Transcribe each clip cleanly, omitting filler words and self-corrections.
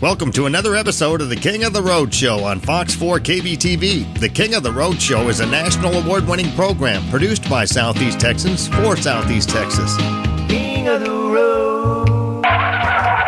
Welcome to another episode of the King of the Road Show on Fox 4 KBTV. The King of the Road Show is a national award-winning program produced by Southeast Texans for Southeast Texas. King of the Road.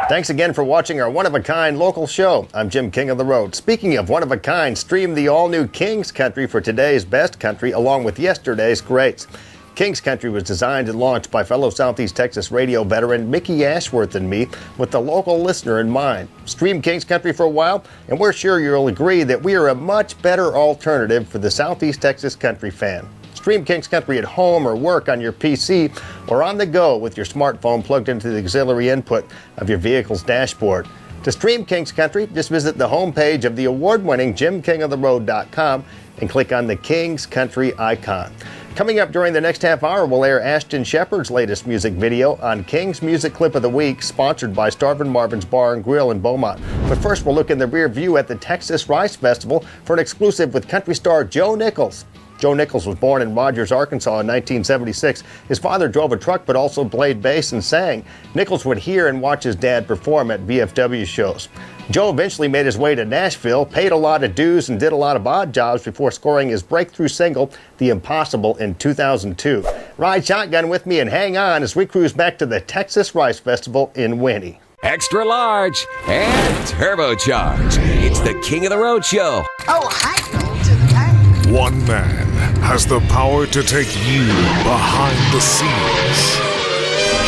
Thanks again for watching our one-of-a-kind local show. I'm Jim King of the Road. Speaking of one-of-a-kind, stream the all-new King's Country for today's best country along with yesterday's greats. King's Country was designed and launched by fellow Southeast Texas radio veteran Mickey Ashworth and me with the local listener in mind. Stream King's Country for a while, and we're sure you'll agree that we are a much better alternative for the Southeast Texas country fan. Stream King's Country at home or work on your PC or on the go with your smartphone plugged into the auxiliary input of your vehicle's dashboard. To stream King's Country, just visit the homepage of the award-winning JimKingOfTheRoad.com and click on the King's Country icon. Coming up during the next half hour, we'll air Ashton Shepard's latest music video on King's Music Clip of the Week, sponsored by Starvin' Marvin's Bar and Grill in Beaumont. But first, we'll look in the rear view at the Texas Rice Festival for an exclusive with country star Joe Nichols. Joe Nichols was born in Rogers, Arkansas in 1976. His father drove a truck but also played bass and sang. Nichols would hear and watch his dad perform at VFW shows. Joe eventually made his way to Nashville, paid a lot of dues and did a lot of odd jobs before scoring his breakthrough single, The Impossible, in 2002. Ride shotgun with me and hang on as we cruise back to the Texas Rice Festival in Winnie. Extra large and turbocharged. It's the King of the Road Show. Oh, hi, to the back. One man has the power to take you behind the scenes.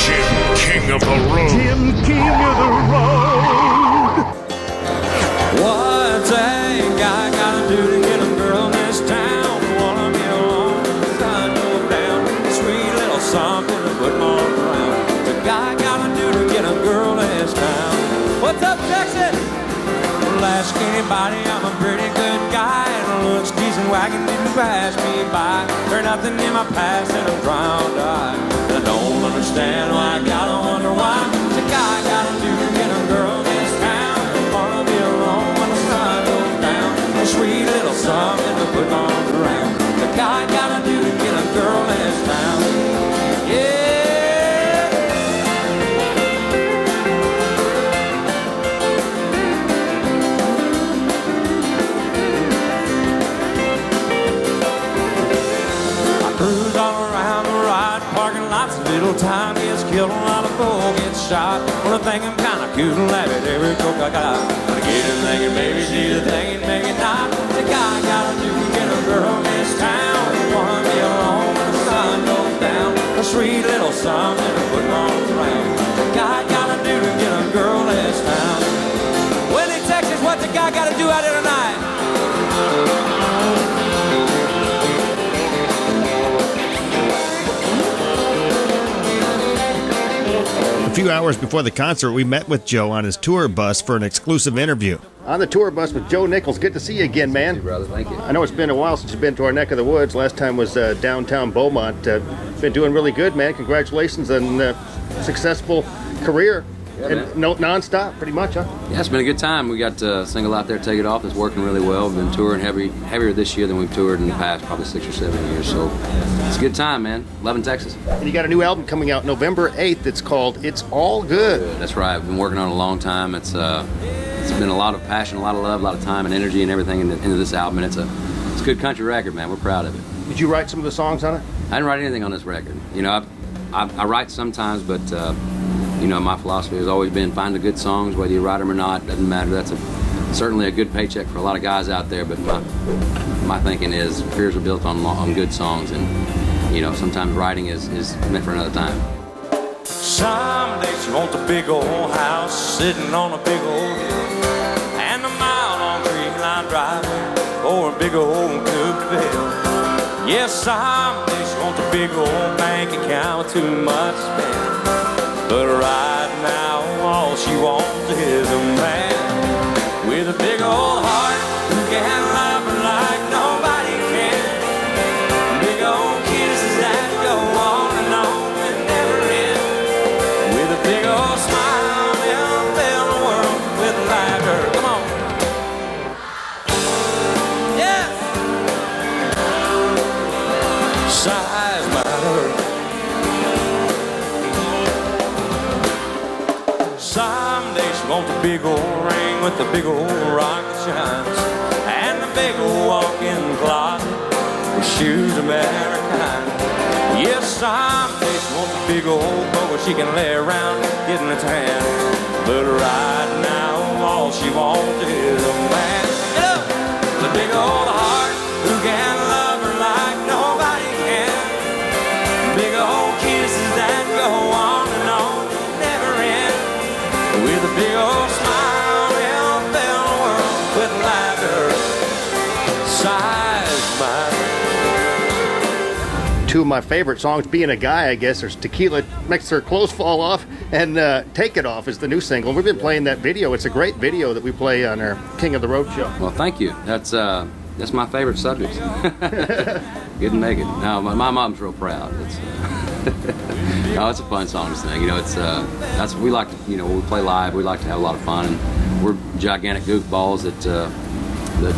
Jim King of the Road. Jim King of the Road. What's a guy gotta do to get a girl in this town? Wanna be alone, sun go down. Sweet little something to put more around. The guy gotta do to get a girl in this town. What's up, Texas? Well, ask anybody, I'm a pretty good guy. And looks decent, wagon didn't pass me by. There's nothing in my past that I'm trying to hide. I don't understand why I gotta wonder why. The guy gotta do to get a girl in this town. Wanna be alone when the sun goes down. A sweet little something to put on around. The guy gotta do to get a girl in this town. Yeah. Cruise all around the ride, parking lots, a little time gets killed, a lot of folk gets shot. Well, I think I'm kinda cool and laugh at every coke I got. But I get to thinking, maybe she's a thing and maybe not. The guy gotta do to get a girl in this town. Wanna be alone when the sun goes down. A sweet little something to put on around. The guy gotta do to get a girl in this town. Winnie, Texas, what the guy gotta do out here tonight? A few hours before the concert, we met with Joe on his tour bus for an exclusive interview. On the tour bus with Joe Nichols. Good to see you again, man. Hey, brother. Thank you. I know it's been a while since you've been to our neck of the woods. Last time was downtown Beaumont. Been doing really good, man. Congratulations on a successful career. Yeah, and non-stop, pretty much, huh? Yeah, it's been a good time. We got a single out there, Take It Off. It's working really well. We've been touring heavier this year than we've toured in the past, probably 6 or 7 years. So it's a good time, man. Loving Texas. And you got a new album coming out November 8th. It's called It's All Good. That's right. I've been working on it a long time. It's been a lot of passion, a lot of love, a lot of time and energy and everything into this album. And it's a good country record, man. We're proud of it. Did you write some of the songs on it? I didn't write anything on this record. You know, I write sometimes, but you know, my philosophy has always been find the good songs, whether you write them or not, doesn't matter. That's certainly a good paycheck for a lot of guys out there, but my thinking is careers are built on good songs, and you know, sometimes writing is meant for another time. Some days you want a big old house sitting on a big old hill, and a mile-long tree-line driveway or a big old coupe bill. Yes, some days you want a big old bank account with too much spend. But right now, all she wants is a man with a big old heart who can love her like nobody can. Big old kisses that go on and never end. With a big old smile, they'll fill the world with laughter. Come on. Yes! Size matter. Some days she wants big old ring with the big old rock that shines, and the big old walk-in closet with shoes of every kind. Yes, someday she wants a big old boat where she can lay around getting a tan. But right now, all she wants is a man. Get up! The big old heart who can love her like nobody can. Big old kisses that go on and on, never end. With a big old smile, they'll fill the world with laughter. Size mine. Two of my favorite songs, being a guy, I guess, there's Tequila Makes Her Clothes Fall Off, and Take It Off is the new single. We've been playing that video. It's a great video that we play on our King of the Road show. Well, thank you. That's my favorite subject. Good and make it. No, my mom's real proud. It's no, it's a fun song to sing. You know, it's that's we like to, you know, when we play live, we like to have a lot of fun, and we're gigantic goofballs that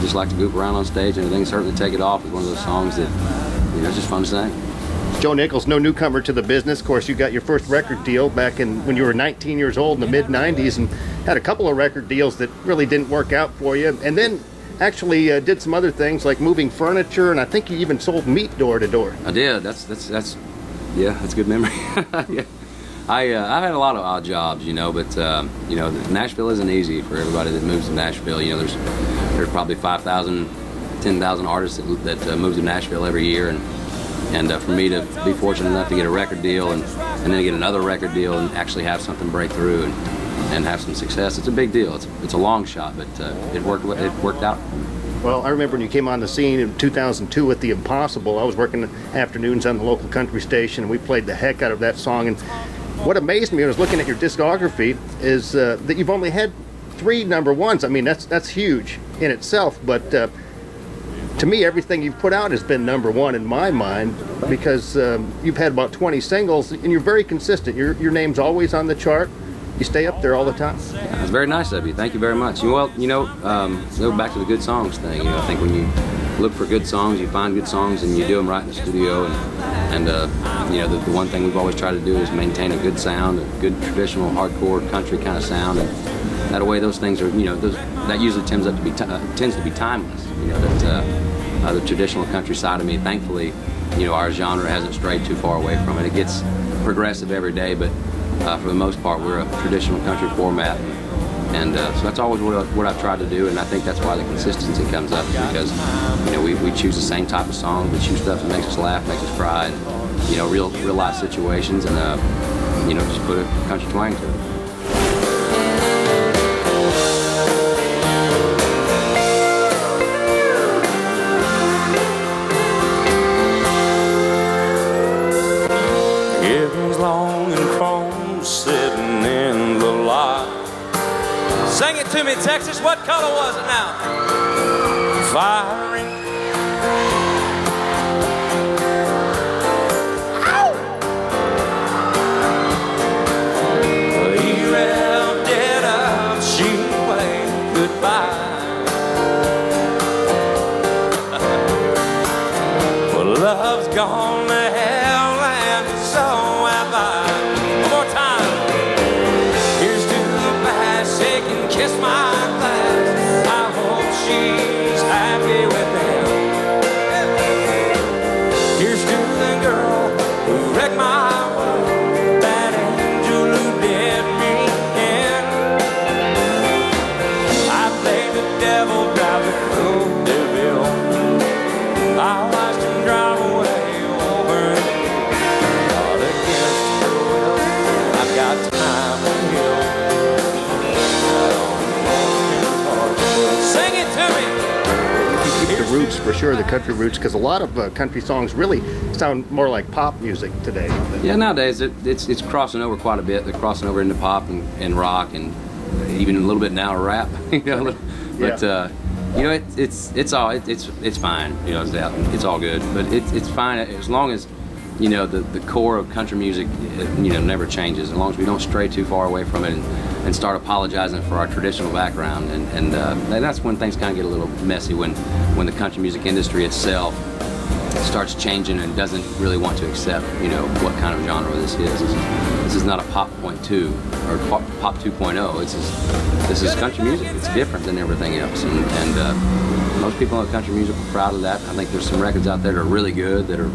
just like to goof around on stage and everything. Certainly Take It Off is one of those songs that, you know, it's just fun to sing. Joe Nichols, no newcomer to the business. Of course, you got your first record deal back when you were 19 years old in the mid-'90s, and had a couple of record deals that really didn't work out for you. And then actually did some other things like moving furniture, and I think you even sold meat door to door. I did. That's yeah, that's a good memory. Yeah. I've had a lot of odd jobs, you know, but you know, Nashville isn't easy for everybody that moves to Nashville. You know, there's probably 5,000, 10,000 artists that move to Nashville every year, and for me to be fortunate enough to get a record deal and then get another record deal and actually have something break through and have some success, it's a big deal. It's a long shot, but it worked out. Well, I remember when you came on the scene in 2002 with The Impossible. I was working afternoons on the local country station, and we played the heck out of that song. And what amazed me when I was looking at your discography is that you've only had 3 number ones. I mean, that's huge in itself, but to me, everything you've put out has been number one in my mind, because you've had about 20 singles, and you're very consistent. Your name's always on the chart. You stay up there all the time. Yeah, that's very nice of you. Thank you very much. Well, you know, go back to the good songs thing. You know, I think when you look for good songs, you find good songs, and you do them right in the studio. And you know, the one thing we've always tried to do is maintain a good sound, a good traditional hardcore country kind of sound. And that way, those things are, you know, that usually tends to be timeless. You know, that the traditional country side of me, thankfully, you know, our genre hasn't strayed too far away from it. It gets progressive every day, but for the most part, we're a traditional country format, and so that's always what I've tried to do, and I think that's why the consistency comes up, because, you know, we choose the same type of songs. We choose stuff that makes us laugh, makes us cry, and, you know, real life situations, and you know, just put a country twang to it. Sing it to me, Texas. What color was it now? Firing. Ow! He left dead up, she waved goodbye. Well, love's gone to hell, and so have I. One more time. Here's to the past, taking kiss my glass. I hope she's happy with him. Here's to the girl who wrecked my world, that angel who did me in. I played the devil, drive the road to Bill. I watched him drive away over not against her will. I've got time to heal. Sing it to me. You keep the roots, for sure, the country roots, because a lot of country songs really sound more like pop music today. Yeah, nowadays it's crossing over quite a bit. They're crossing over into pop and rock, and even a little bit now rap. You know, but you know, it's fine. You know, it's all good. But it's fine as long as, you know, the core of country music, you know, never changes. As long as we don't stray too far away from it and start apologizing for our traditional background, and that's when things kind of get a little messy, when the country music industry itself starts changing and doesn't really want to accept, you know, what kind of genre this is. This is not a pop point 2. or pop 2.0. This is country music. It's different than everything else, and most people in country music are proud of that. I think there's some records out there that are really good, that are,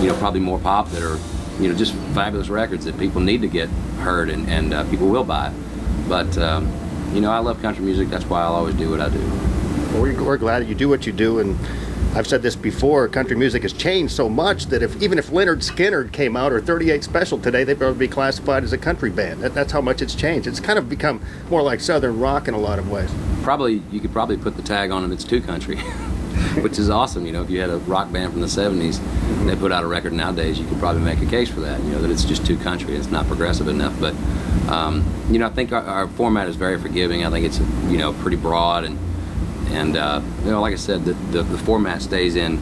you know, probably more pop, that are, you know, just fabulous records that people need to get heard, and people will buy. But you know, I love country music. That's why I'll always do what I do. Well, we're glad that you do what you do, and I've said this before, country music has changed so much that even if Lynyrd Skynyrd came out or 38 Special today, they'd probably be classified as a country band. That's how much it's changed. It's kind of become more like Southern rock in a lot of ways. You could probably put the tag on it, it's too country, which is awesome. You know, if you had a rock band from the 70s and they put out a record nowadays, you could probably make a case for that, you know, that it's just too country, it's not progressive enough. But, you know, I think our format is very forgiving. I think it's, you know, pretty broad, and you know, like I said, the format stays in,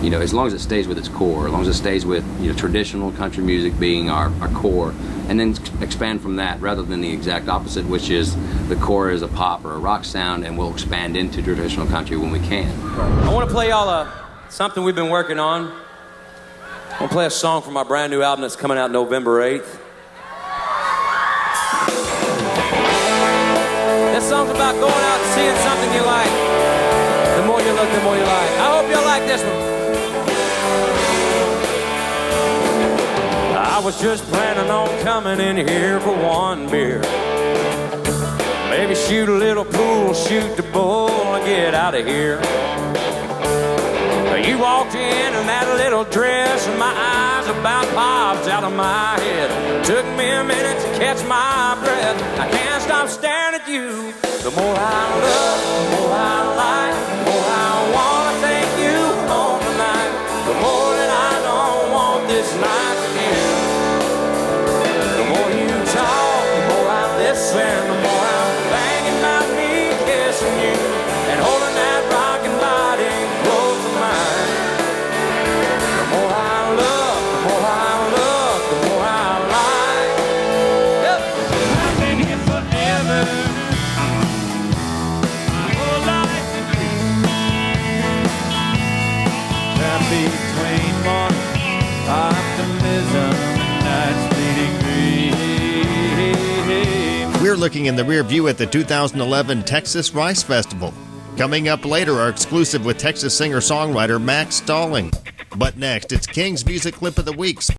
you know, as long as it stays with its core, as long as it stays with, you know, traditional country music being our core, and then expand from that rather than the exact opposite, which is the core is a pop or a rock sound, and we'll expand into traditional country when we can. I want to play y'all something we've been working on. I want to play a song from our brand new album that's coming out November 8th. This song's about going out and seeing something you like. The more you look, the more you like. I hope you'll like this one. I was just planning on coming in here for one beer. Maybe shoot a little pool, shoot the bull, and get out of here. You walked in that little dress, and my eyes about popped out of my head. Took me a minute to catch my breath. I can't stop staring at you. The more I love, the more I like, the more I wanna take you home tonight. The more that I don't want this night to end. The more you talk, the more I listen, the more I'm thinking about me kissing you and holding that rockin' body close to mine. The more I love, the more I love, the more I like. Yep. I've been here forever. Between morning optimism and night's bleeding green. We're looking in the rear view at the 2011 Texas Rice Festival. Coming up later, our exclusive with Texas singer-songwriter Max Stalling. But next, it's King's Music Clip of the Week.